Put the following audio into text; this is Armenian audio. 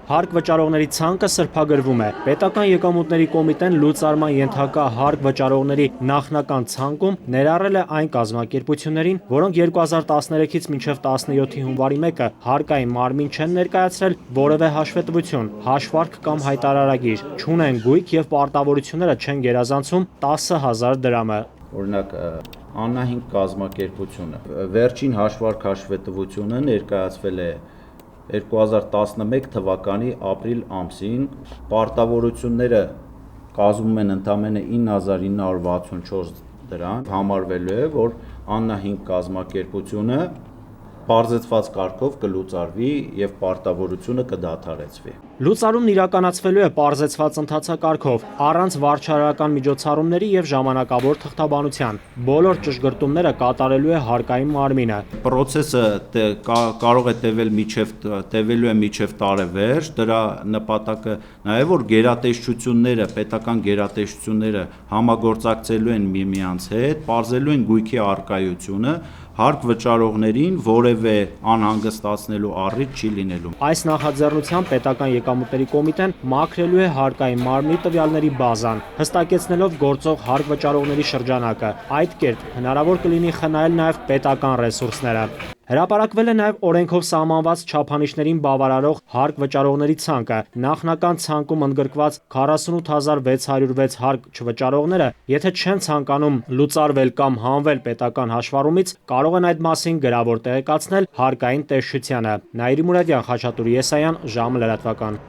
Հարկ վճարողների ցանկը սրբագրվում է։ Պետական եկամուտների կոմիտեն լուծարման ենթակա հարկ վճարողների նախնական ցանկում ներառել է այն կազմակերպություններին, որոնք 2013-ից մինչև 17 հունվարի 1-ը հարկային մարմին չեն ներկայացրել որևէ հաշվետվություն, հաշվարկ կամ հայտարարագիր, չունեն գույք եւ պարտավորությունները չեն գերազանցում 10,000 դրամը։ Օրինակ Աննահինգ կազմակերպությունը վերջին հաշվարկ հաշվետվությունը ներկայացվել է 2011 թվականի ապրիլ ամսին, պարտավորությունները կազմում են ընդամենը 9964 դրամ, համարվելու է, որ Աննահինգ կազմակերպությունը պարզեցված կարգով կլուծարվի եւ պարտավորությունը կդադարեցվի։ Լուծարումն իրականացվելու է պարզեցված ընթացակարգով, առանց վարչարարական միջոցառումների եւ ժամանակավոր թղթաբանության։ Բոլոր ճշգրտումները կատարելու է հարկային մարմինը։ Պրոցեսը կարող է տևելու է միջև տարեվերջ, դրա նպատակը նաեւ որ գերատեսչությունները, պետական գերատեսչությունները համագործակցելու են միմյանց հետ, պարզելու են գույքի առկայությունը, հարկ վճարողներին որևէ անհանգստացնելու առիթ չի լինելու։ Այս նախաձեռնությամբ պետական եկամուտների կոմիտեն մաքրելու է հարկային մարմնի տվյալների բազան, հստակեցնելով գործող հարկ վճարողների շրջանակը։ Այդ կերպ հնարավոր կլինի խնայել նաև պետական ռեսուրսները։ Հրապարակվել է նաև օրենքով սահմանված չափանիշներին բավարարող հարկ վճարողների ցանկը։ Նախնական ցանկում ընդգրկված 48606 հարկ չվճարողները, եթե չեն ցանկանում լուծարվել կամ հանվել պետական հաշվառումից, կարող են այդ մասին գրավոր տեղեկացնել հարկային տեսչությանը։ Նաիրի Մուրադյան, Խաչատուր Եսայան, ժամը լրատվական։